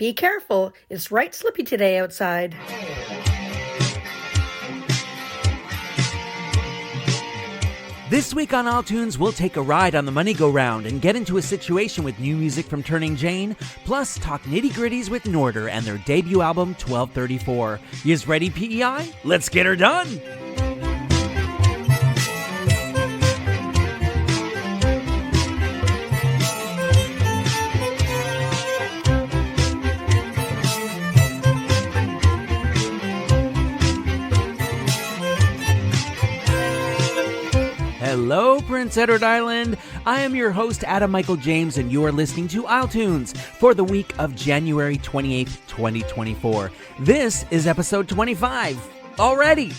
Be careful, it's right slippy today outside. This week on iTunes, we'll take a ride on the Moneygoround and get into a situation with new music from Turning Jane, plus talk nitty-gritties with Norter and their debut album, 1234. Yous ready, PEI? Let's get her done! Hello, Prince Edward Island. I am your host, Adam Michael James, and you are listening to iTunes for the week of January 28th, 2024. This is episode 25 already.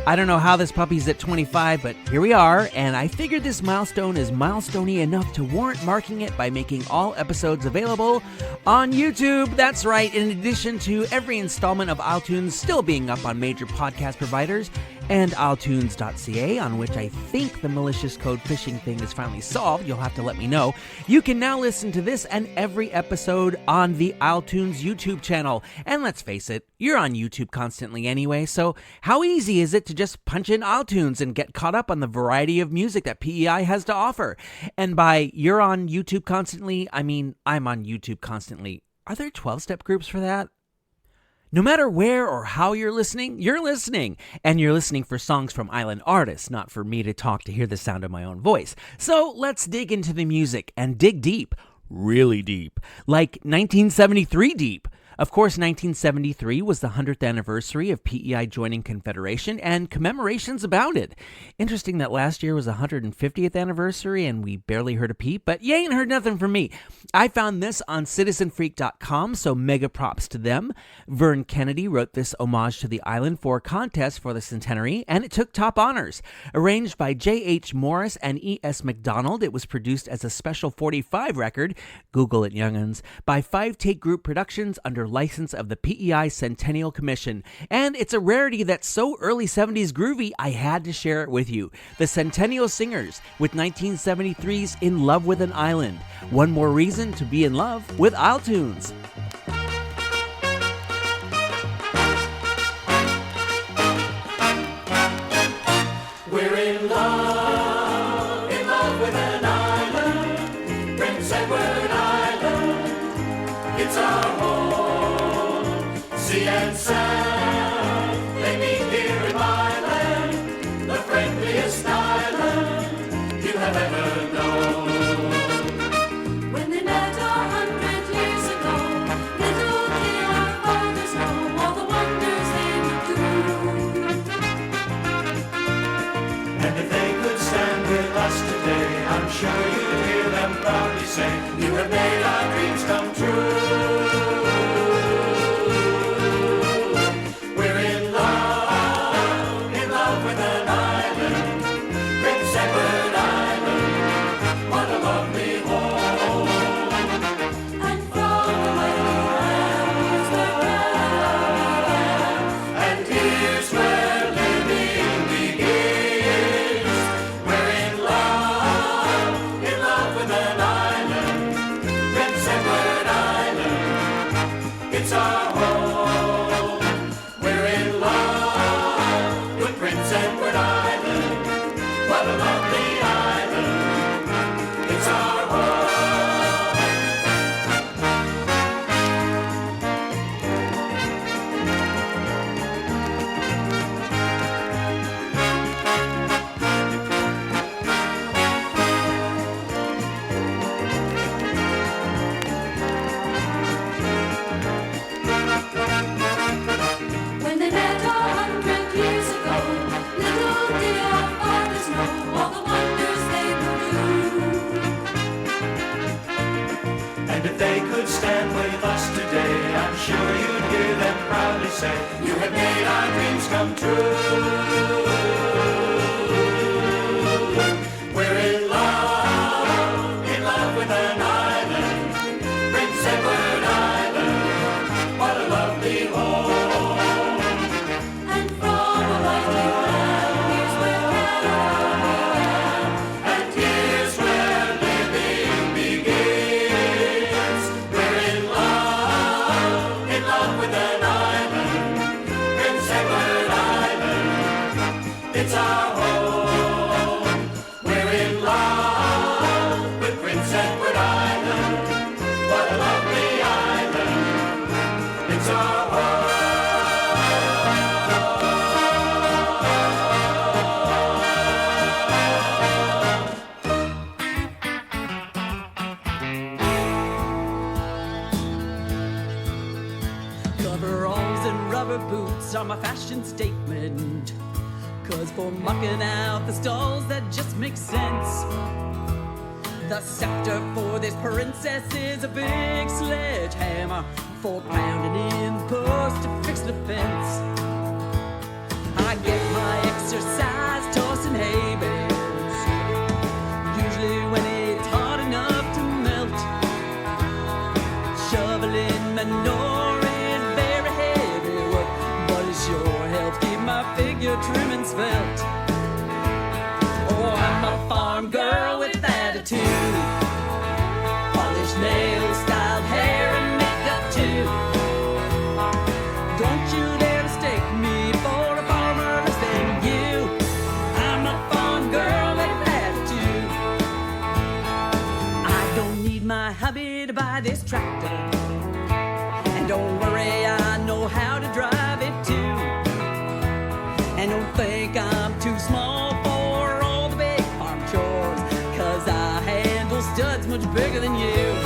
I don't know how this puppy's at 25, but here we are, and I figured this milestone is milestoney enough to warrant marking it by making all episodes available on YouTube. That's right, in addition to every installment of iTunes still being up on major podcast providers, and iTunes.ca, on which I think the malicious code phishing thing is finally solved. You'll have to let me know. You can now listen to this and every episode on the iTunes YouTube channel. And let's face it, you're on YouTube constantly anyway, so how easy is it to just punch in iTunes and get caught up on the variety of music that PEI has to offer? And by you're on YouTube constantly, I mean I'm on YouTube constantly. Are there 12-step groups for that? No matter where or how you're listening, and you're listening for songs from island artists, not for me to talk to hear the sound of my own voice. So let's dig into the music and dig deep, really deep, like 1973 deep. Of course, 1973 was the 100th anniversary of PEI joining Confederation and commemorations about it. Interesting that last year was the 150th anniversary and we barely heard a peep, but you ain't heard nothing from me. I found this on citizenfreak.com, so mega props to them. Vern Kennedy wrote this homage to the island for a contest for the centenary, and it took top honors. Arranged by J.H. Morris and E.S. McDonald, it was produced as a special 45 record, Google it young'uns, by Five Take Group Productions under license of the PEI Centennial Commission. And it's a rarity that's so early 70s groovy, I had to share it with you. The Centennial Singers with 1973's In Love with an Island. One more reason to be in love with iTunes. We're in love with an island, Prince Edward Island. It's our home. Sea and sand, they meet here in my land, the friendliest island you have ever known. When they met 100 years ago, little did our fathers know all the wonders they would do. And if they could stand with us today, I'm sure you'd hear them proudly say, you have made our dreams come true. Say, you have made our dreams come true. We're in love with an island, Prince Edward Island. What a lovely home. And from a mighty land, here's where and here's where living begins. We're in love love with an island, Prince Edward Island. It's our home. We're in love with Prince Edward Island. What a lovely island. It's our home. Coveralls and rubber boots are my fashion statement. 'Cause for mucking out the stalls, that just makes sense. The scepter for this princess is a big sledgehammer for pounding in the post to fix the fence. I get my exercise tossing hay bales, usually when it's hard enough to melt. Shoveling manure is very heavy work, but it sure helps keep my figure trim and svelte. Oh, I'm a farm girl with attitude, polished nails, styled hair, and makeup too. Don't you dare mistake me for a farmer less than you. I'm a farm girl with attitude. I don't need my hubby to buy this tractor, and don't worry, I know how to drive it too. And don't think I'm too small for all the big farm chores, 'cause I handle studs much bigger than you.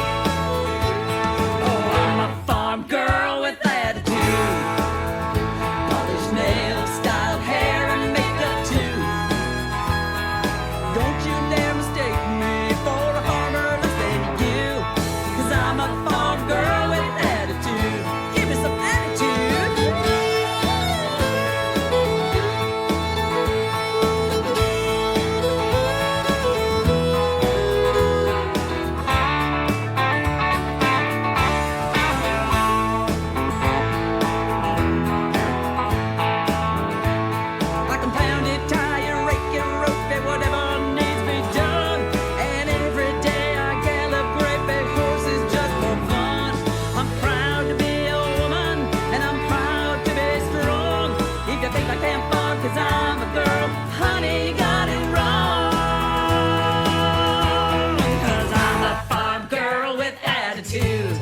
Oh, I'm a farm girl with attitude, polished nails, styled hair, and makeup too. Don't you dare mistake me for a farmer less than you, 'cause I'm a farm girl with attitude. Give me some attitude. I can pound it, tire, rake and rope it, whatever needs be done. And every day I gallop great big horses just for fun. I'm proud to be a woman, and I'm proud to be strong. If you think I can't farm 'cause I'm a girl, honey, you got it wrong. 'Cause I'm a farm girl with attitude,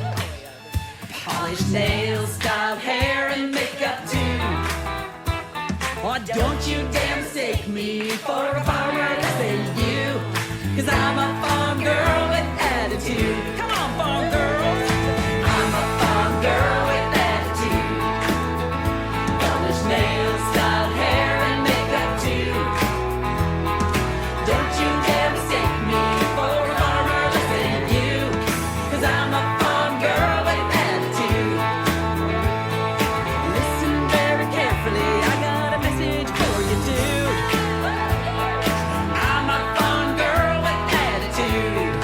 polished nails, styled hair, and makeup too. Oh, don't you dare mistake me for a farmer less than you, 'cause I'm a farm girl with attitude. Come on, farm girls. I'm a farm girl with attitude, polished nails, styled hair, and makeup too. Don't you dare mistake me for a farmer less than you, 'cause I'm a farm girl with attitude. Listen very carefully, I got a message for you too. I'm a farm girl with attitude.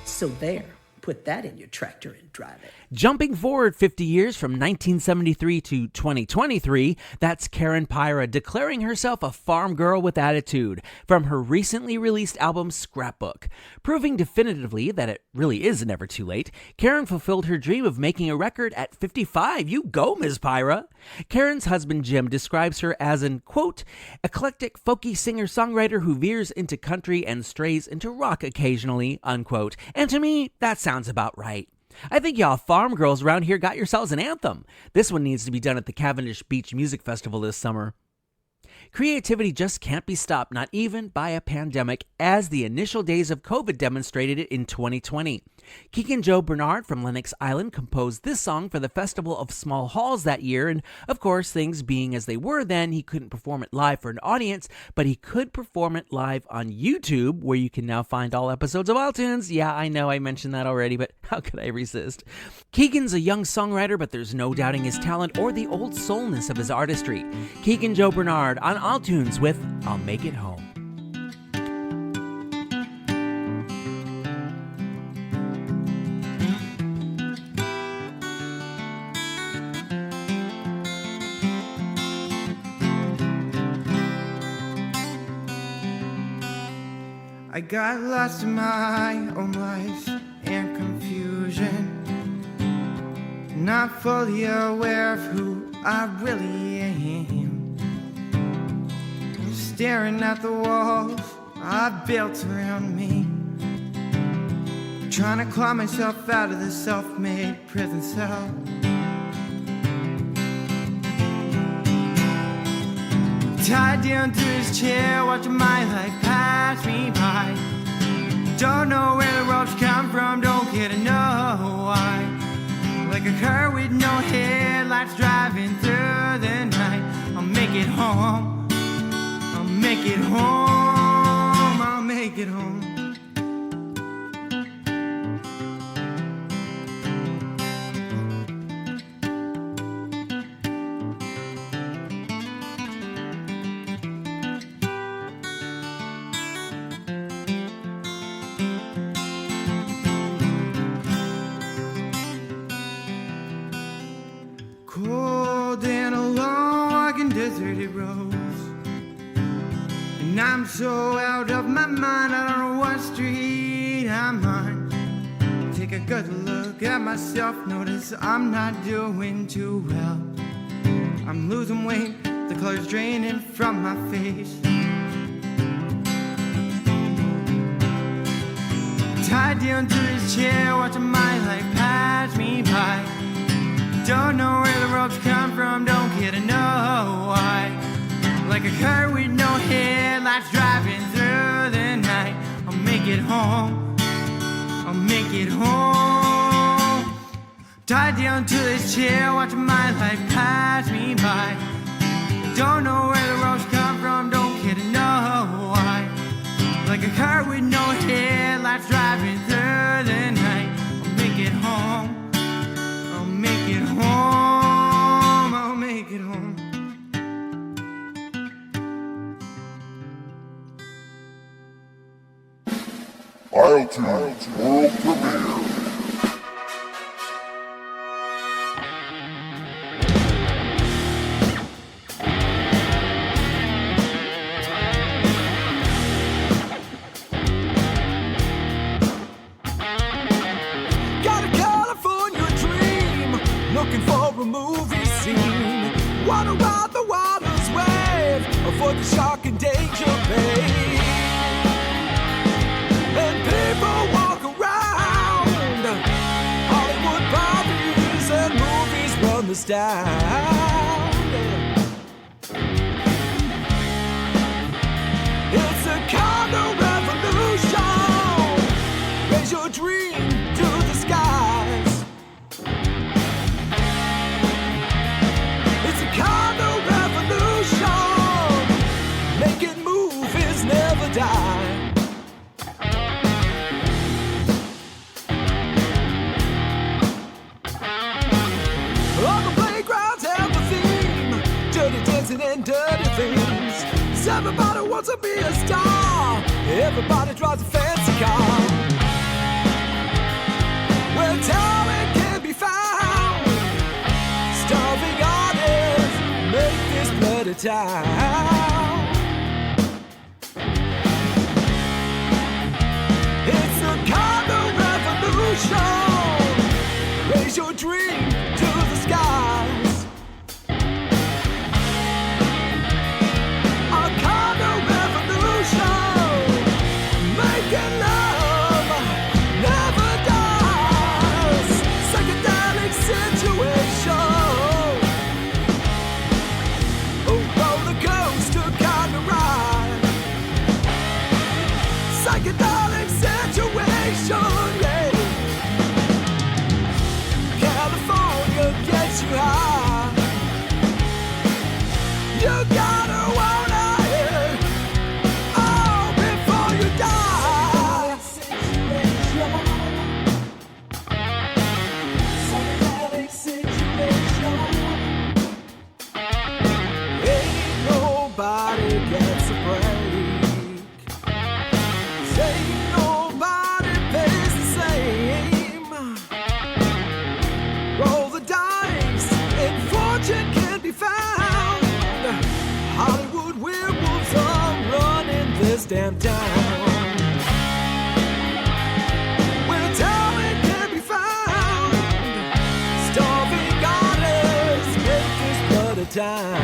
So there, put that in your tractor and drive it. Jumping forward 50 years from 1973 to 2023, that's Karen Pyra declaring herself a farm girl with attitude from her recently released album Scrapbook. Proving definitively that it really is never too late, Karen fulfilled her dream of making a record at 55. You go, Ms. Pyra. Karen's husband Jim describes her as an, quote, eclectic folky singer-songwriter who veers into country and strays into rock occasionally, unquote. And to me, that sounds about right. I think y'all farm girls around here got yourselves an anthem. This one needs to be done at the Cavendish Beach Music Festival this summer. Creativity just can't be stopped, not even by a pandemic, as the initial days of COVID demonstrated it in 2020. Keegan Joe Bernard from Lennox Island composed this song for the Festival of Small Halls that year, and of course, things being as they were then, he couldn't perform it live for an audience, but he could perform it live on YouTube, where you can now find all episodes of iTunes. Yeah, I know I mentioned that already, but how could I resist? Keegan's a young songwriter, but there's no doubting his talent or the old soulness of his artistry. Keegan Joe Bernard on iTunes with I'll Make It Home. I got lost in my own life and not fully aware of who I really am. Staring at the walls I've built around me, trying to claw myself out of this self-made prison cell. Tied down to this chair, watching my life pass me by. Don't know where the ropes come from, don't care to know why. Like a car with no headlights driving through the night. I'll make it home, I'll make it home, I'll make it home. Cold and alone, walking deserted roads, and I'm so out of my mind, I don't know what street I'm on. Take a good look at myself, notice I'm not doing too well. I'm losing weight, the color's draining from my face. Tied down to this chair, watching my life pass me by. Don't know where the ropes come from, don't care to know why. Like a car with no headlights driving through the night. I'll make it home, I'll make it home. Tied down to this chair, watching my life pass me by. Don't know where the ropes come from, don't care to know why. Like a car with no headlights driving through the night. I'll make it home, I'll make it home, I'll make it home. iTunes World Premiere. Got a California dream, looking for a movie scene. Wanna ride the water's wave, avoid the shark and danger bay. And people walk around, Hollywood parties and movies run this down. It's a kind of revolution, raise your dream to the skies. It's a kind of revolution, making movies never die. On the playgrounds have a theme, dirty dancing and dirty things. 'Cause everybody wants to be a star, everybody drives a fancy car. Where talent can be found, starving artists make this bloody town. It's a kind of revolution, raise your dream to the skies. A kind of revolution, making love never dies. Psychedelic situation, a roller coaster down.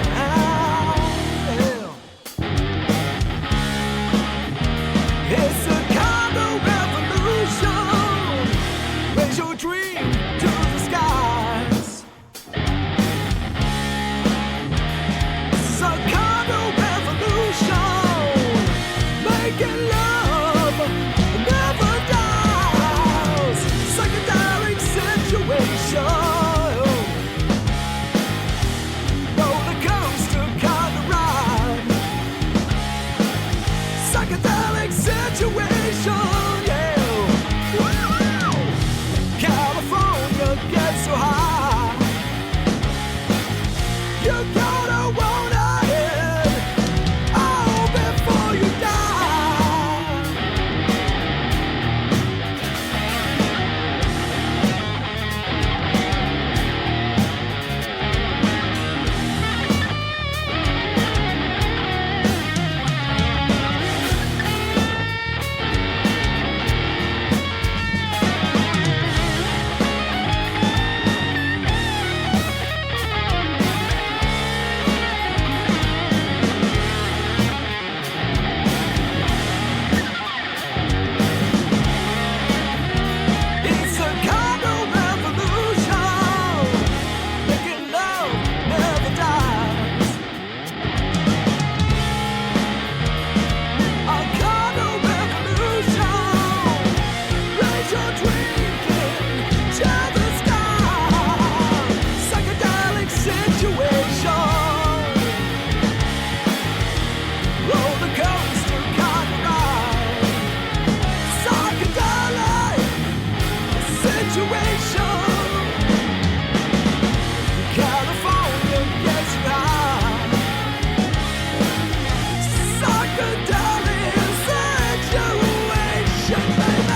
It's a kind of revolution. Raise your dream to the skies. It's a kind of revolution. Making love never dies. Psychedelic situation. Roller coaster kind of ride. Psychedelic situation, yeah. Woo! California gets so high. You're gonna wanna hit, oh, before you die. It's a kind of revolution. Making love never dies. A kind of revolution. Raise your drinking to the sky. Psychedelic situation. Roller coaster kind of ride. Psychedelic situation. California gets you high. Psychedelic situation, baby.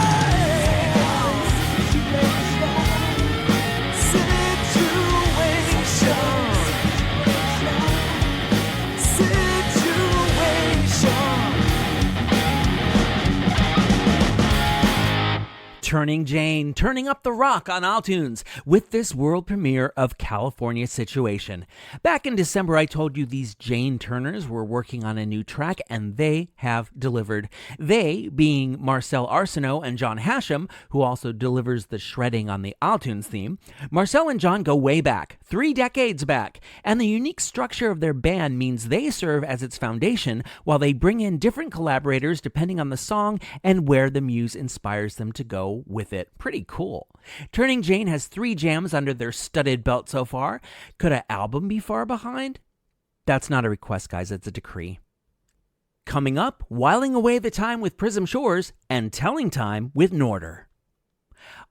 Turning Jane, turning up the rock on iTunes with this world premiere of California Situation. Back in December, I told you these Jane Turners were working on a new track, and they have delivered. They being Marcel Arsenault and John Hashem, who also delivers the shredding on the iTunes theme. Marcel and John go way back, 3 decades back, and the unique structure of their band means they serve as its foundation while they bring in different collaborators depending on the song and where the muse inspires them to go with it. Pretty cool. Turning Jane has 3 jams under their studded belt so far. Could an album be far behind? That's not a request, guys. It's a decree. Coming up, whiling away the time with Prism Shores and telling time with Norter.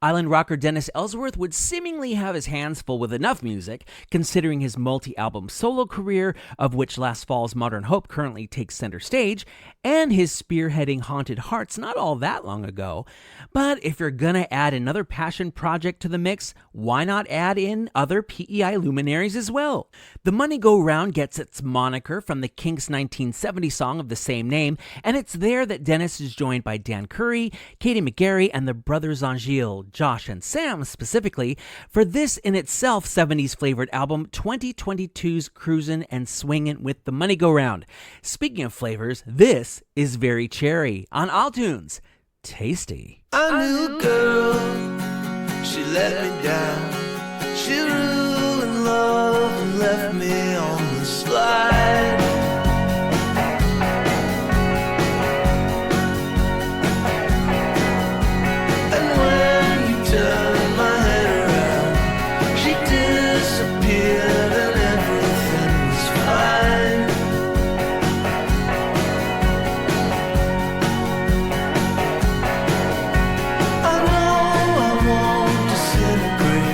Island rocker Dennis Ellsworth would seemingly have his hands full with enough music, considering his multi-album solo career, of which last fall's Modern Hope currently takes center stage, and his spearheading Haunted Hearts not all that long ago. But if you're gonna add another passion project to the mix, why not add in other PEI luminaries as well? The Moneygoround gets its moniker from the Kinks' 1970 song of the same name, and it's there that Dennis is joined by Dan Curry, Katie McGarry, and the brothers Angil, Josh and Sam specifically, for this in itself 70s flavored album 2022's Cruisin' and Swingin' with the Moneygoround. Speaking of flavors, this is Very Cherry on iTunes. Tasty. I knew a girl, she let me down. She ruined love and left me on the slide. And when you turned my head around, she disappeared and everything was fine. I know I won't disintegrate.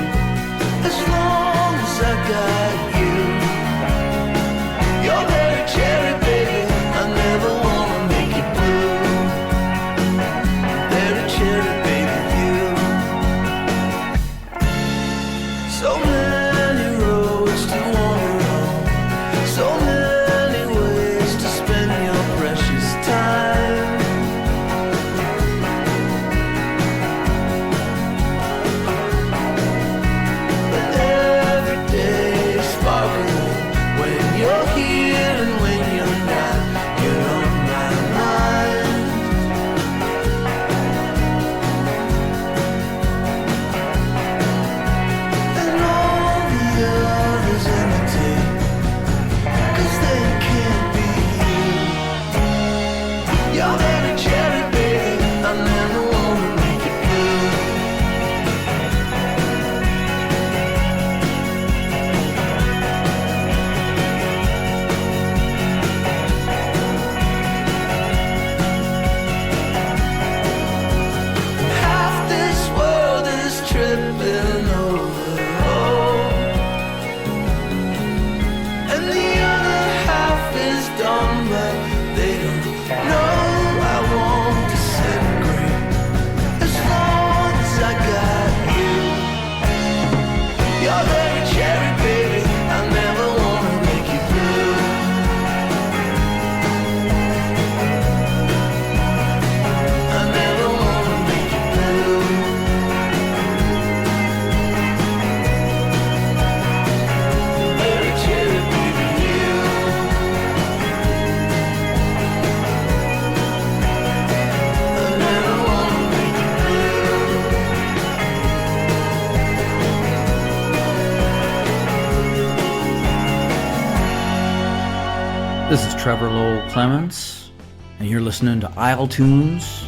This is Trevor Lowell Clements, and you're listening to isletunes,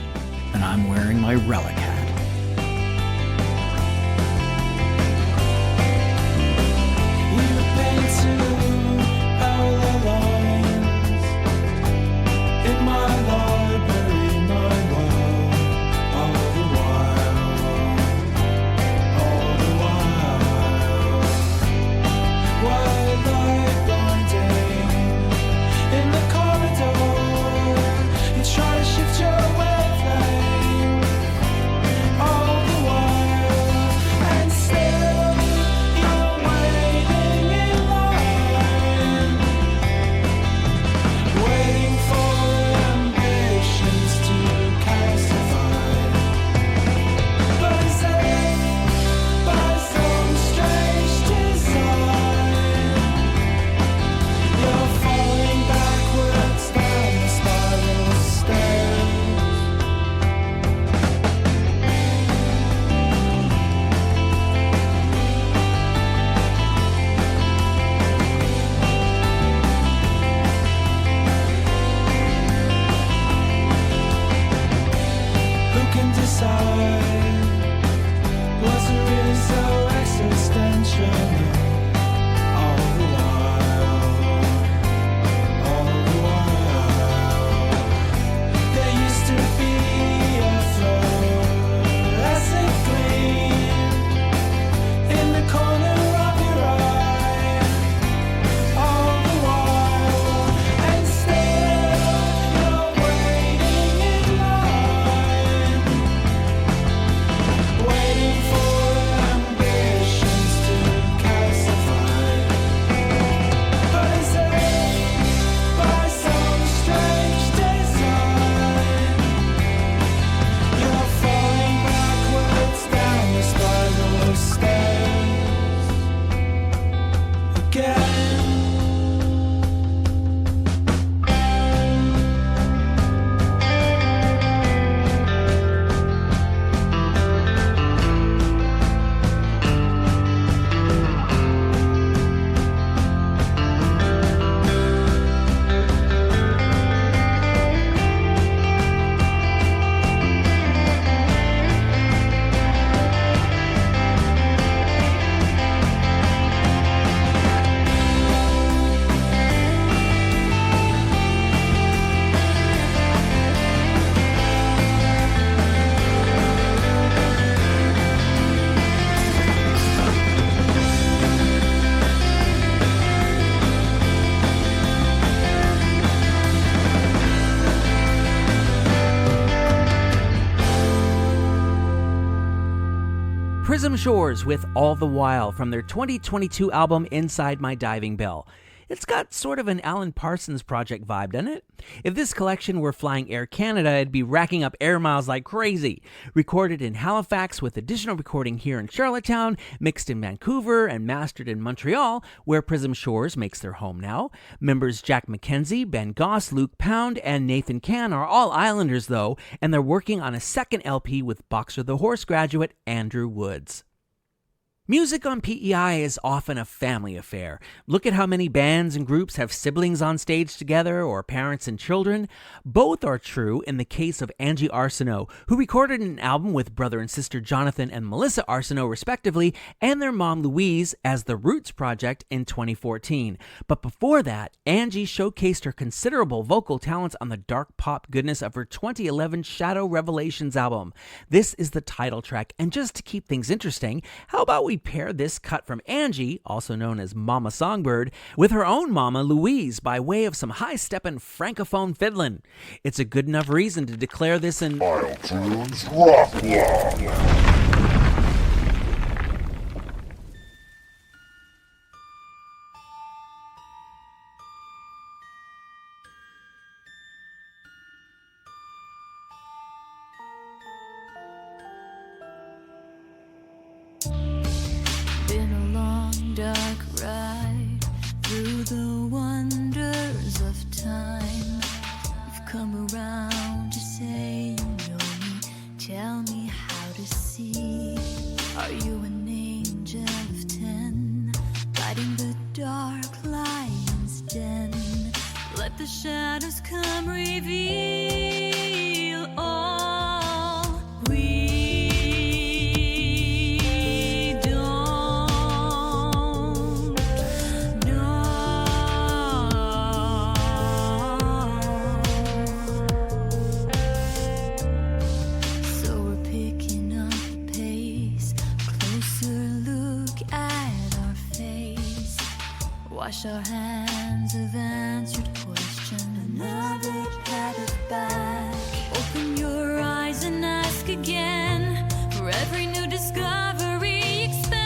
and I'm wearing my relic hat. Prism Shores with All the While from their 2022 album Inside My Diving Bell. It's got sort of an Alan Parsons Project vibe, doesn't it? If this collection were flying Air Canada, it'd be racking up air miles like crazy. Recorded in Halifax with additional recording here in Charlottetown, mixed in Vancouver, and mastered in Montreal, where Prism Shores makes their home now. Members Jack McKenzie, Ben Goss, Luke Pound, and Nathan Can are all Islanders, though, and they're working on a second LP with Boxer the Horse graduate Andrew Woods. Music on PEI is often a family affair. Look at how many bands and groups have siblings on stage together, or parents and children. Both are true in the case of Angie Arsenault, who recorded an album with brother and sister Jonathan and Melissa Arsenault respectively, and their mom Louise as the Roots Project in 2014. But before that, Angie showcased her considerable vocal talents on the dark pop goodness of her 2011 Shadow Revelations album. This is the title track, and just to keep things interesting, how about we pair this cut from Angie, also known as Mama Songbird, with her own mama Louise by way of some high-steppin' francophone fiddlin'. It's a good enough reason to declare this an isletunes Rock Block. Been a long dark ride through the wonders of time. You've come around to say you know me. Tell me how to see. Are you an angel of 10, lighting the dark lion's den? Let the shadows come reveal all we don't know. So we're picking up pace, closer look at our face. Wash our hands of answered question, another pat us back. Open your eyes and ask again, for every new discovery expands.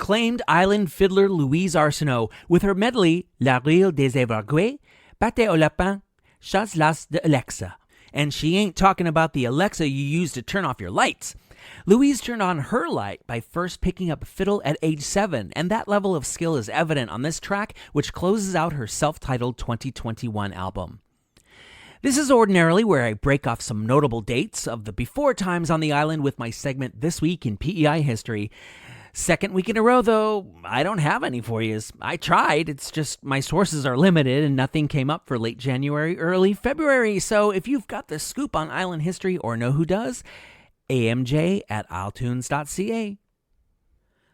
acclaimed island fiddler Louise Arsenault with her medley La Rille des Everglades, Bate au Lapin, Chats las de Alexa. And she ain't talking about the Alexa you use to turn off your lights. Louise turned on her light by first picking up a fiddle at age 7, and that level of skill is evident on this track, which closes out her self-titled 2021 album. This is ordinarily where I break off some notable dates of the before times on the island with my segment This Week in PEI History. Second week in a row, though, I don't have any for you. I tried, it's just my sources are limited and nothing came up for late January, early February. So if you've got the scoop on island history or know who does, amj@isletunes.ca.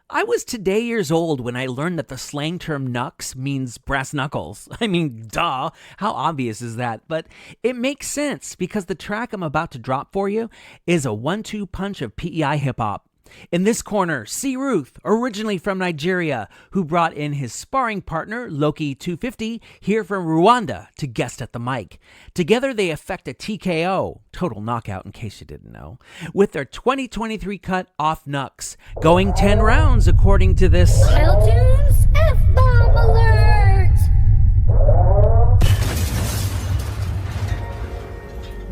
I was today years old when I learned that the slang term knucks means brass knuckles. I mean, duh, how obvious is that? But it makes sense because the track I'm about to drop for you is a 1-2 punch of PEI hip-hop. In this corner, C. Ruth, originally from Nigeria, who brought in his sparring partner, Loki 250, here from Rwanda, to guest at the mic. Together they effect a TKO, total knockout in case you didn't know, with their 2023 cut Off Knucks, going 10 rounds according to this... isletunes F-bomb alert!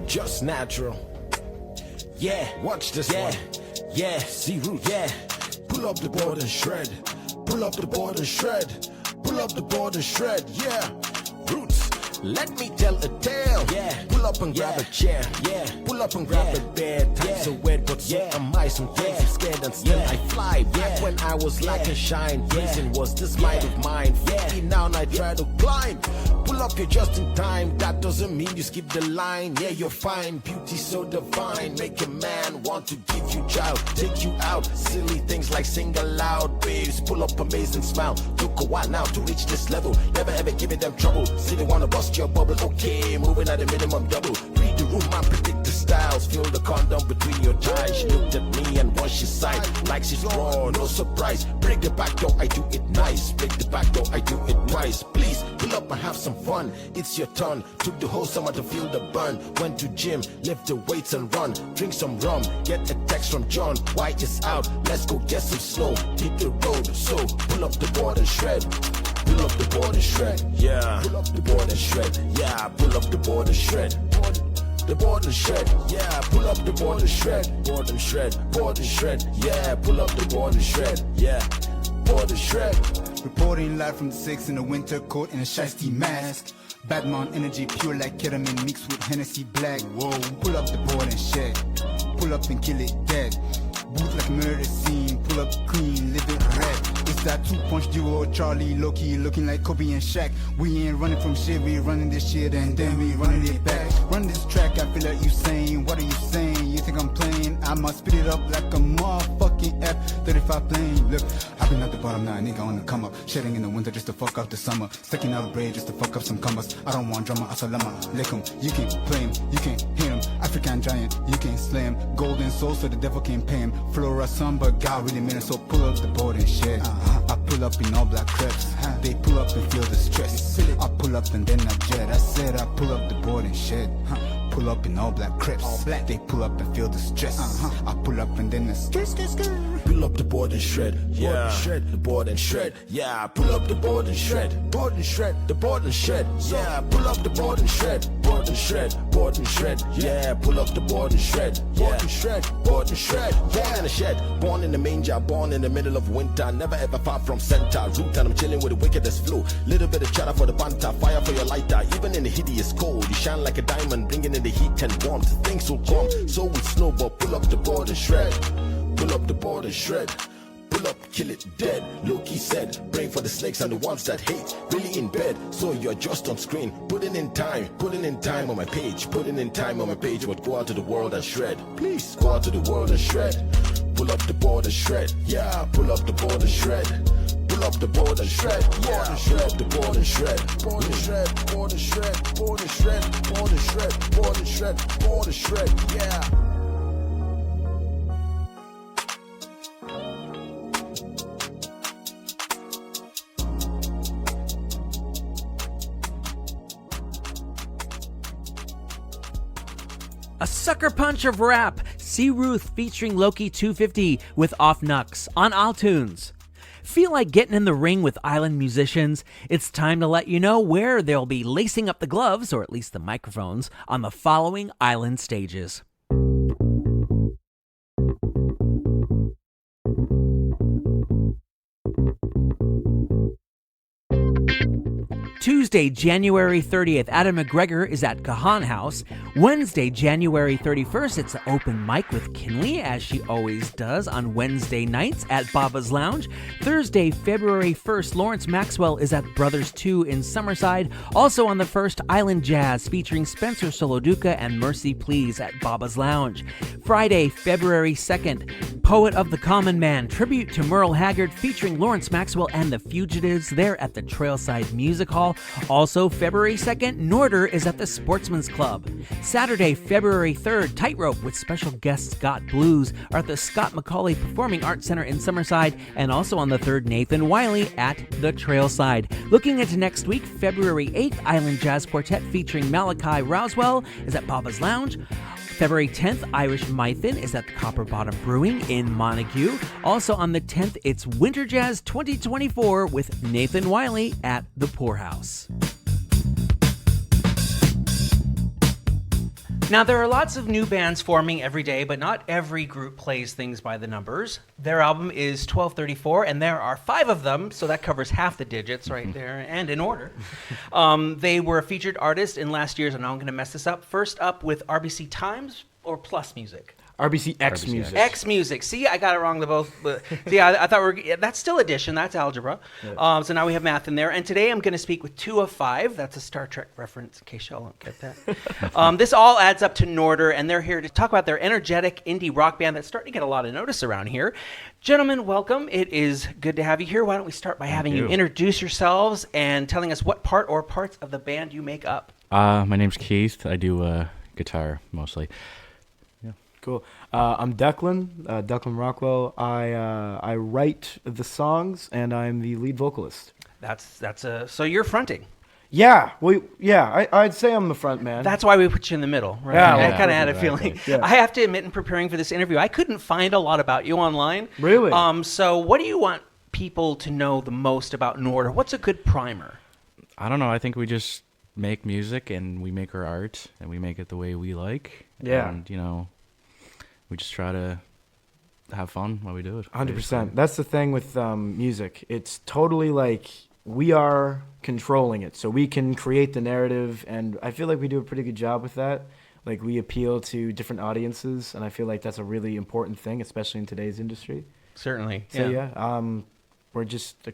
Just natural. Yeah, watch this one. Yeah, see root, yeah. Pull up the board and shred. Pull up the board and shred. Pull up the board and shred, yeah. Roots, let me tell a tale. Yeah, pull up and grab a chair. Yeah, pull up and grab a bear. Times are wet, but so am I. Sometimes I'm scared and still I fly. Back when I was like a shine. Reason was this might of mine. 50 now and I try to climb. Pull up, you're just in time. That doesn't mean you skip the line. Yeah, you're fine. Beauty so divine. Make a man want to give you child. Take you out. Silly things like sing aloud. Babes, pull up, amazing smile. Took a while now to reach this level. Never ever giving them trouble. See they wanna bust your bubble. Okay, moving at a minimum double. Read the room and predict the styles. Feel the condom between your thighs. She looked at me and once she sighed. Like she's raw, no surprise. Break the back door, I do it nice. Break the back door, I do it twice. Please, pull up and have some fun. It's your turn. Took the whole summer to feel the burn. Went to gym, lift the weights and run. Drink some rum, get a text from John. Why it's out? Let's go get some snow. Hit the road, so pull up the board and shred. Pull up the board and shred. Yeah, pull up the board and shred. Yeah, pull up the board and shred. The board and shred. Yeah, pull up the board and shred. Board and shred. Board and shred. Yeah, pull up the board and shred. Yeah, board and shred. Reporting live from the 6 in a winter coat and a shiesty mask. Batman energy pure like ketamine mixed with Hennessy black. Whoa, pull up the board and shed. Pull up and kill it dead. Booth like murder scene. Pull up clean, live it red. It's that 2-punch duo, Charlie, Loki, looking like Kobe and Shaq. We ain't running from shit, we running this shit and then we running it back. Run this track, I feel like you saying, what are you saying? You think I'm playing? I must spit it up like a motherfucking F-35 plane. Look, I've been at the bottom now, nigga on the come up. Shedding in the winter just to fuck up the summer. Sticking out braid just to fuck up some combos. I don't want drama, assalamu alaikum. You can't play him, you can't hit him. African giant, you can't slay him. Golden soul so the devil can't pay him. Flora samba, God really meant it, so pull up the board and shit. I pull up in all black crepes. They pull up and feel the stress. I pull up and then I jet. I said I pull up the board and shit. Pull up in all black crepes. They pull up and feel the stress. I pull up and then I pull up the board and shred. Yeah, shred the board and shred. Yeah, pull up the board and shred. Board and shred. The board and shred. Yeah, pull up the board and shred. Board and shred. Board and shred. Yeah, pull up the board and shred. Board and shred. Board and shred. Born in a shed. Born in the manger. Born in the middle of winter. Never ever far from center. Root and I'm chilling with the wickedest flow. Little bit of chatter for the banter. Fire for your lighter. Even in the hideous cold, you shine like a diamond, bringing in the heat and warmth. Things will come. So we snowball. Pull up the board and shred. Pull up the board and shred. Pull up, kill it dead. Loki said, brain for the snakes and the ones that hate. Really in bed, so you're just on screen. Putting in time on my page. Putting in time on my page, but go out to the world and shred. Please, go out to the world and shred. Pull up the board and shred. Yeah, pull up the board and shred. Pull up the board and shred. Yeah, pull up the board and shred. Board and shred, board and shred, board and shred, board and shred, board and shred, board and shred, yeah. A sucker punch of rap, C. Ruth featuring Loki 250 with Off Knucks on iTunes. Feel like getting in the ring with island musicians? It's time to let you know where they'll be lacing up the gloves, or at least the microphones, on the following island stages. Tuesday, January 30th, Adam McGregor is at Kahan House. Wednesday, January 31st, it's an open mic with Kinley, as she always does on Wednesday nights at Baba's Lounge. Thursday, February 1st, Lawrence Maxwell is at Brothers 2 in Summerside. Also on the 1st, Island Jazz featuring Spencer Soloduca and Mercy Please at Baba's Lounge. Friday, February 2nd, Poet of the Common Man, tribute to Merle Haggard featuring Lawrence Maxwell and the Fugitives there at the Trailside Music Hall. Also, February 2nd, Norter is at the Sportsman's Club. Saturday, February 3rd, Tightrope with special guest Scott Blues are at the Scott McCauley Performing Arts Center in Summerside, and also on the 3rd, Nathan Wiley at the Trailside. Looking into next week, February 8th, Island Jazz Quartet featuring Malachi Roswell is at Baba's Lounge. February 10th, Irish Mythin is at the Copper Bottom Brewing in Montague. Also on the 10th, it's Winter Jazz 2024 with Nathan Wiley at the Poorhouse. Now, there are lots of new bands forming every day, but not every group plays things by the numbers. Their album is 1234, and there are 5 of them, so that covers half the digits right there, and in order. They were a featured artist in last year's, and I'm going to mess this up. First up with RBC Times or Plus Music? RBC X Music. X Music. See, I got it wrong. See, I thought that's still addition. That's algebra. Yeah. So now we have math in there. And today I'm going to speak with 2 of 5. That's a Star Trek reference, in case y'all don't get that. This all adds up to Norter, and they're here to talk about their energetic indie rock band that's starting to get a lot of notice around here. Gentlemen, welcome. It is good to have you here. Why don't we start by having you introduce yourselves and telling us what part or parts of the band you make up. My name's Keith. I do guitar mostly. Cool. I'm Declan, Declan Rockwell. I write the songs, and I'm the lead vocalist. So you're fronting. Yeah, I'd say I'm the front man. That's why we put you in the middle, right? Yeah, I kind of had a feeling. Yeah. I have to admit, in preparing for this interview, I couldn't find a lot about you online. Really? So what do you want people to know the most about Norter? What's a good primer? I don't know. I think we just make music, and we make our art, and we make it the way we like. Yeah. And, we just try to have fun while we do it. 100%. That's the thing with music. It's totally like we are controlling it. So we can create the narrative, and I feel like we do a pretty good job with that. Like, we appeal to different audiences, and I feel like that's a really important thing, especially in today's industry. Certainly. So, we're just a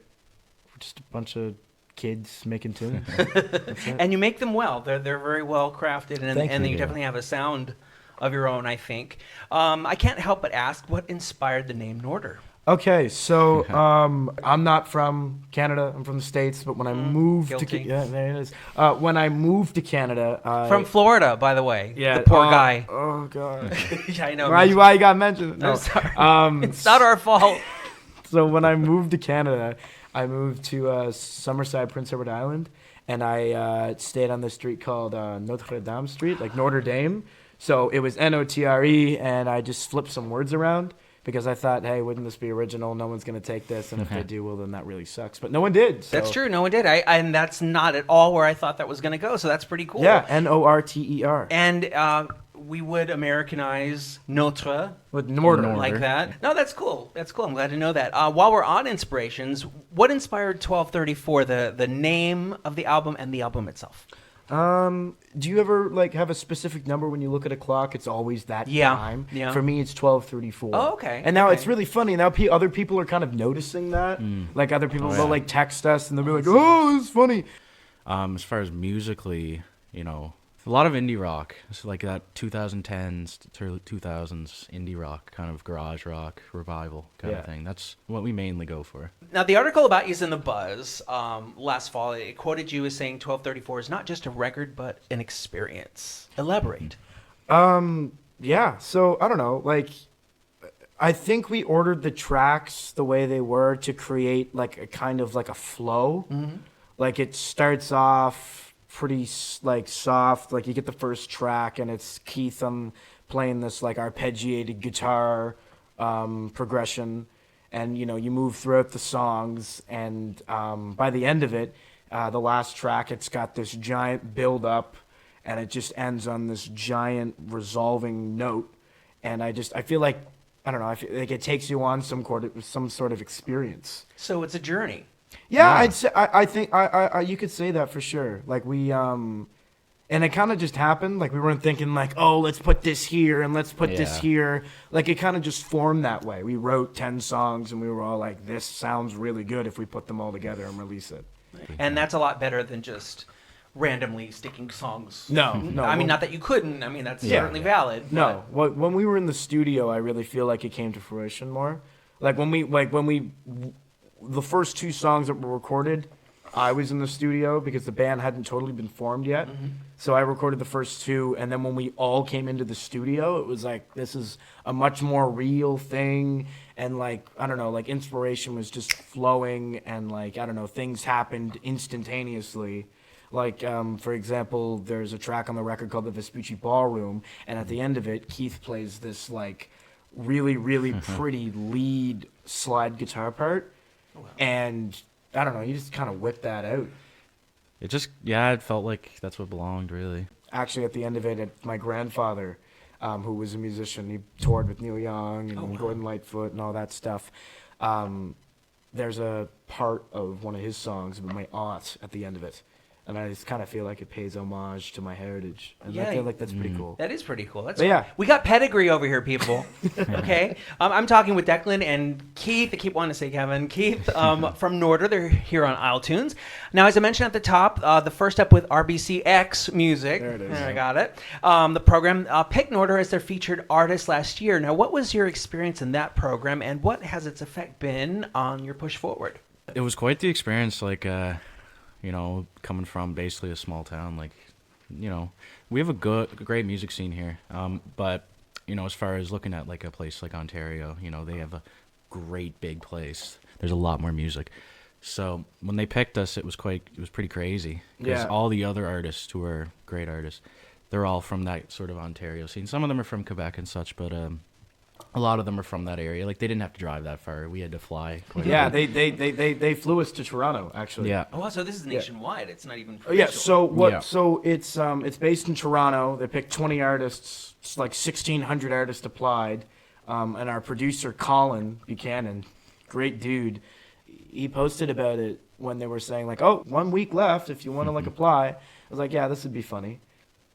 bunch of kids making tunes. And you make them well. They're very well crafted, and you definitely have a sound of your own, I think. I can't help but ask, what inspired the name Norter? Okay, so I'm not from Canada. I'm from the States, but when I moved there it is. When I moved to Canada, from Florida, by the way. Yeah, the poor guy. Oh God. Yeah, I know. Why you got mentioned? No, sorry. It's not our fault. So when I moved to Canada, I moved to Summerside, Prince Edward Island, and I stayed on this street called Notre Dame Street, like Notre Dame. So it was N-O-T-R-E, and I just flipped some words around because I thought, hey, wouldn't this be original? No one's going to take this, and if they do, well, then that really sucks. But no one did. So. That's true. No one did. And that's not at all where I thought that was going to go, so that's pretty cool. Yeah, N-O-R-T-E-R. And we would Americanize Notre. With Norter. Like that. No, that's cool. That's cool. I'm glad to know that. While we're on inspirations, what inspired 1234, the name of the album and the album itself? Do you ever have a specific number when you look at a clock? It's always that time. Yeah. For me, it's 12:34. Oh, okay. And now it's really funny. Now other people are kind of noticing that. Like other people will text us and they'll be like, "Oh, this is funny." As far as musically, a lot of indie rock. It's like that 2010s to 2000s indie rock, kind of garage rock revival kind of thing. That's what we mainly go for. Now, the article about you is in the Buzz last fall. It quoted you as saying 1234 is not just a record, but an experience. Elaborate. Yeah. So I don't know. I think we ordered the tracks the way they were to create a kind of a flow. Mm-hmm. It starts off pretty soft, you get the first track and it's Keith playing this arpeggiated guitar progression, and you move throughout the songs, and by the end of it, the last track, it's got this giant build up, and it just ends on this giant resolving note, and I feel like, I don't know, I feel like it takes you on some sort of experience. So it's a journey. Yeah, I'd say, I think you could say that for sure. Like we and it kind of just happened. Like we weren't thinking like, oh, let's put this here and let's put this here. Like it kind of just formed that way. We wrote 10 songs and we were all like, this sounds really good if we put them all together and release it. And that's a lot better than just randomly sticking songs. No. I mean, not that you couldn't. I mean, that's certainly valid. No, when we were in the studio, I really feel like it came to fruition more. Like when we the first 2 songs that were recorded, I was in the studio because the band hadn't totally been formed yet. Mm-hmm. So I recorded the first 2, and then when we all came into the studio, it was like, this is a much more real thing, and like, I don't know, like inspiration was just flowing, and like, I don't know, things happened instantaneously. Like, for example, there's a track on the record called The Vespucci Ballroom, and at the end of it, Keith plays this like really, really pretty lead slide guitar part. And I don't know, you just kind of whip that out. It felt like that's what belonged, really. Actually, at the end of it, my grandfather, who was a musician, he toured with Neil Young and Gordon Lightfoot and all that stuff. There's a part of one of his songs with my aunt at the end of it. And I just kind of feel like it pays homage to my heritage. And I feel like that's pretty cool. That is pretty cool. We got pedigree over here, people. Okay? I'm talking with Declan and Keith. I keep wanting to say Kevin. Keith from Norter. They're here on isletunes. Now, as I mentioned at the top, the first up with RBCX Music. There it is. I got it. The program picked Norter as their featured artist last year. Now, what was your experience in that program, and what has its effect been on your push forward? It was quite the experience, like... coming from basically a small town, like, we have a great music scene here. But, as far as looking at like a place like Ontario, they have a great big place. There's a lot more music. So when they picked us, it was pretty crazy. Because all the other artists who are great artists, they're all from that sort of Ontario scene. Some of them are from Quebec and such, but a lot of them are from that area. Like, they didn't have to drive that far. We had to fly. They flew us to Toronto, actually. Yeah. Oh, so this is nationwide. It's not even provincial. So it's based in Toronto. They picked 20 artists. It's like 1,600 artists applied. And our producer, Colin Buchanan, great dude, he posted about it when they were saying, like, 1 week left if you want to, like, apply. I was like, yeah, this would be funny.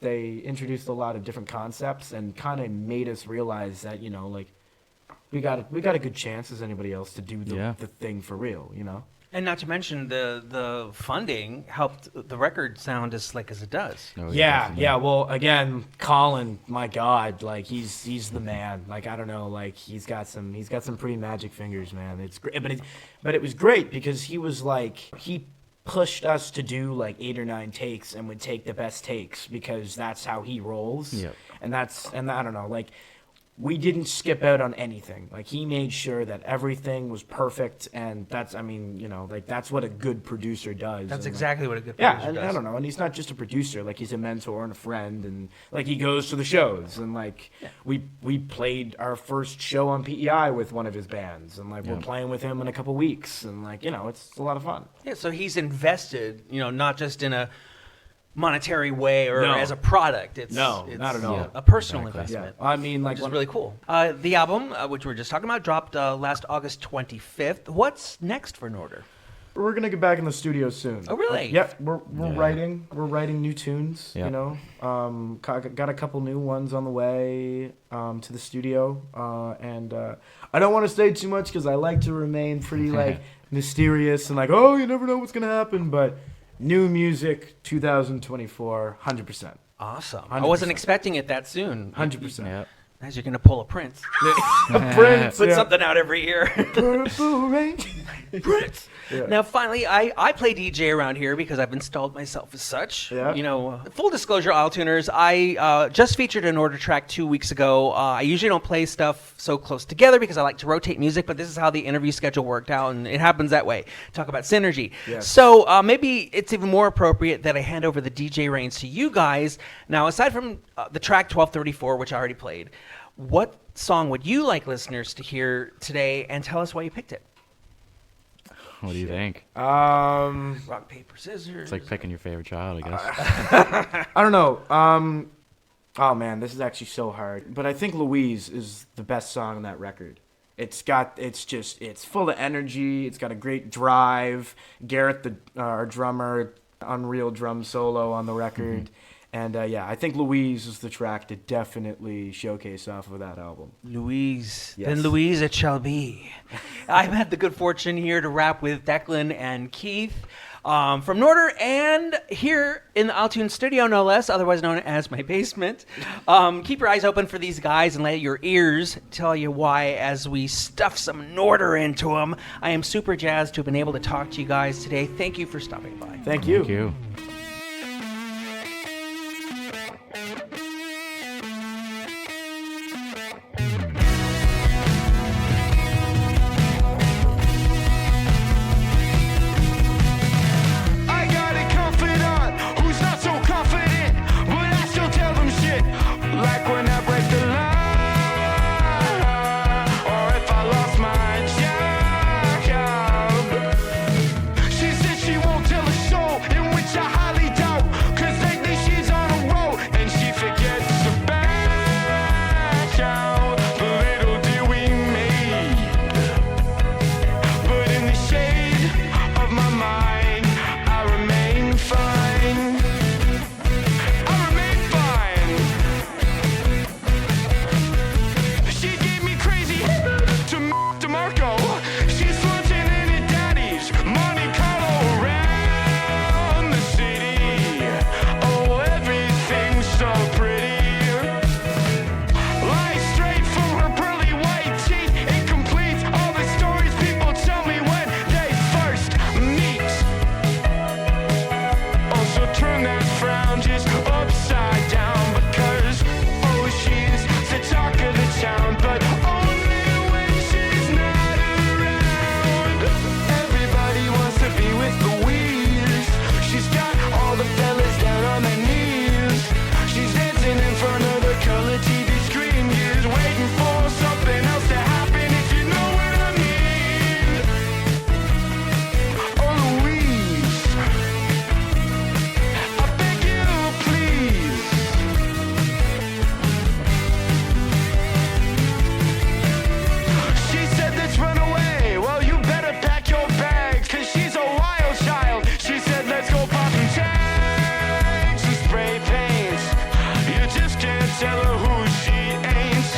They introduced a lot of different concepts and kind of made us realize that, like, we got a good chance as anybody else to do the thing for real, And not to mention the funding helped the record sound as slick as it does. Yeah. Well, again, Colin, my God, like he's the man. Like, I don't know, like he's got some pretty magic fingers, man. It's great, but it was great because he was like he pushed us to do like 8 or 9 takes and would take the best takes because that's how he rolls. Yep. And I don't know, like we didn't skip out on anything. Like he made sure that everything was perfect, and that's what a good producer does. That's and exactly what a good producer does. Yeah, and I don't know, and he's not just a producer, like he's a mentor and a friend, and like he goes to the shows, and like we played our first show on PEI with one of his bands, and like we're playing with him in a couple weeks, and like it's a lot of fun. Yeah, so he's invested, not just in a monetary way or as a product. It's not at all. A personal investment. Yeah. I mean, like, which is really cool. The album, which we were just talking about, dropped last August 25th. What's next for Norter? We're gonna get back in the studio soon. Oh, really? Yep. We're writing. We're writing new tunes. Yep. Got a couple new ones on the way to the studio, and I don't want to say too much because I like to remain pretty like mysterious and like, oh, you never know what's gonna happen, but. New music, 2024, 100%. Awesome. 100%. I wasn't expecting it that soon. 100%. Yep. As you're going to pull a Prince. Prince. Put something out every year. Purple rain. Prince. Yeah. Now, finally, I play DJ around here because I've installed myself as such. Yeah. Full disclosure, isletuners, I just featured an Norter track 2 weeks ago. I usually don't play stuff so close together because I like to rotate music, but this is how the interview schedule worked out, and it happens that way. Talk about synergy. Yes. So maybe it's even more appropriate that I hand over the DJ reins to you guys. Now, aside from the track 1234, which I already played, What song would you like listeners to hear today, and tell us why you picked it? What do you think? Rock, paper, scissors. It's like picking your favorite child, I guess. I don't know. Oh man, this is actually so hard. But I think Louise is the best song on that record. It's full of energy. It's got a great drive. Garrett, our drummer, unreal drum solo on the record. And I think Louise is the track to definitely showcase off of that album. Louise. Yes. Then Louise it shall be. I've had the good fortune here to rap with Declan and Keith from Norter, and here in the iTunes studio, no less, otherwise known as my basement. Keep your eyes open for these guys and let your ears tell you why as we stuff some Norter into them. I am super jazzed to have been able to talk to you guys today. Thank you for stopping by. Thank you. Thank you. I got a confidant who's not so confident, but I still tell them shit. Like when I break the line, or if I lost my job. She said she won't tell a soul, in which I highly doubt. Cause lately she's on a roll, and she forgets to back out. The little deal we made, but in the shade of my mind, I remain fine. I remain fine. She gave me crazy to Marco. She's flaunting in her daddy's Monte Carlo around the city. Oh, everything's so pretty. Lies straight from her pearly white teeth. It completes all the stories people tell me when they first meet. Also turn that frown just upside down, because oh, she's the talk of the town, but only when she's not around. Everybody wants to be with Louise. She's got all the fellas down on their knees. She's dancing in front of the color TV screen, just waiting for something else to happen, if you know what I mean. Oh, Louise, I beg you, please. She said, let's run away. Well, you better pack your bags, cause she's a wild child. She said, let's go pop some tags and spray paints. You just can't tell her who she ain't.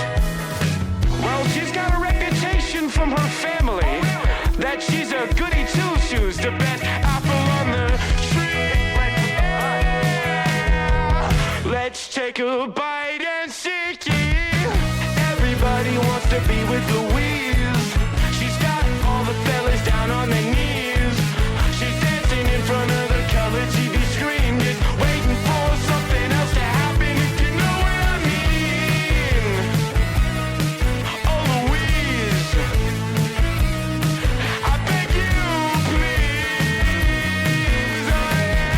Well, she's got a reputation from her family that she's a goody two-shoes, the best apple on the tree. Let's take a bite and see. Everybody wants to be with Louise. She's got all the fellas down on their knees. She's dancing in front of the color TV screen, just waiting for something else to happen, if you know what I mean. Oh, Louise, I beg you, please. Oh, yeah.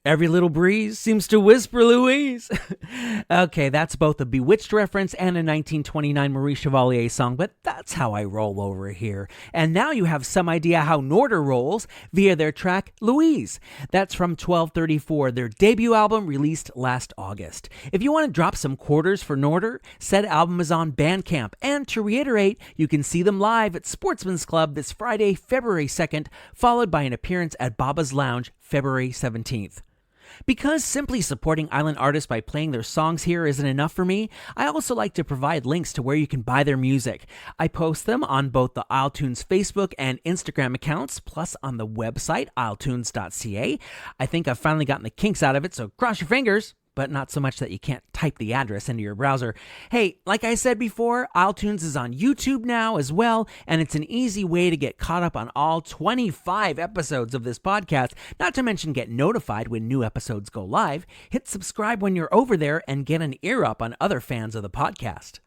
Every little breeze seems to whisper Louise. Okay, that's both a Bewitched reference and a 1929 Marie Chevalier song, but that's how I roll over here. And now you have some idea how Norter rolls via their track Louise. That's from 1234, their debut album released last August. If you want to drop some quarters for Norter, said album is on Bandcamp. And to reiterate, you can see them live at Sportsman's Club this Friday, February 2nd, followed by an appearance at Baba's Lounge, February 17th. Because simply supporting island artists by playing their songs here isn't enough for me, I also like to provide links to where you can buy their music. I post them on both the isletunes Facebook and Instagram accounts, plus on the website, isletunes.ca. I think I've finally gotten the kinks out of it, so cross your fingers. But not so much that you can't type the address into your browser. Hey, like I said before, iTunes is on YouTube now as well, and it's an easy way to get caught up on all 25 episodes of this podcast, not to mention get notified when new episodes go live. Hit subscribe when you're over there and get an ear up on other fans of the podcast.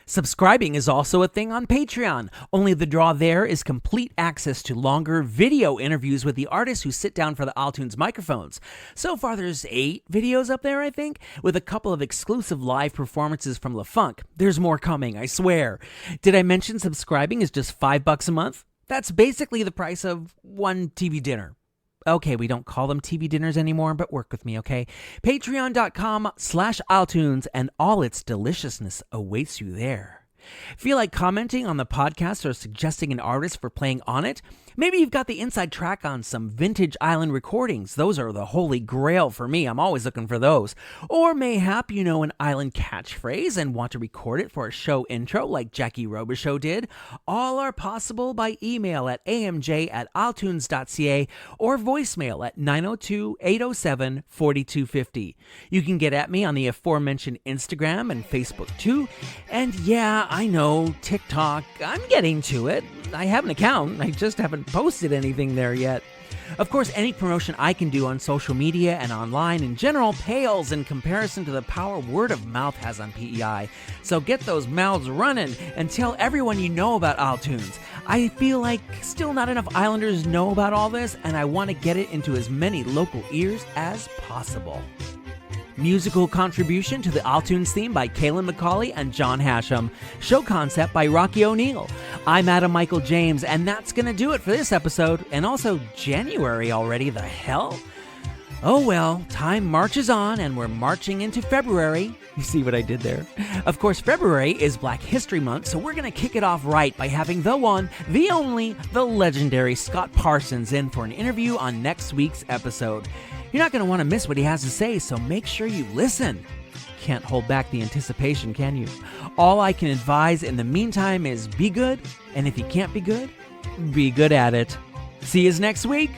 Subscribing is also a thing on Patreon, only the draw there is complete access to longer video interviews with the artists who sit down for the iTunes microphones. So far there's 8 videos up there, I think, with a couple of exclusive live performances from LaFunk. There's more coming, I swear. Did I mention subscribing is just $5 a month? That's basically the price of one TV dinner. Okay, we don't call them TV dinners anymore, but work with me, okay? Patreon.com/iTunes and all its deliciousness awaits you there. Feel like commenting on the podcast or suggesting an artist for playing on it? Maybe you've got the inside track on some vintage island recordings. Those are the holy grail for me. I'm always looking for those. Or mayhap you know an island catchphrase and want to record it for a show intro like Jackie Robichaux did. All are possible by email at amj@iletunes.ca or voicemail at 902-807-4250. You can get at me on the aforementioned Instagram and Facebook too. And yeah, I know, TikTok, I'm getting to it. I have an account, I just haven't posted anything there yet. Of course, any promotion I can do on social media and online in general pales in comparison to the power word of mouth has on PEI. So get those mouths running and tell everyone you know about iTunes. I feel like still not enough islanders know about all this, and I want to get it into as many local ears as possible. Musical contribution to the iTunes theme by Kaylin McCauley and John Hashem. Show concept by Rocky O'Neill. I'm Adam Michael James, and that's going to do it for this episode. And also January already, the hell? Oh well, time marches on, and we're marching into February. You see what I did there? Of course, February is Black History Month, so we're going to kick it off right by having the one, the only, the legendary Scott Parsons in for an interview on next week's episode. You're not going to want to miss what he has to say, so make sure you listen. Can't hold back the anticipation, can you? All I can advise in the meantime is be good, and if you can't be good at it. See you next week.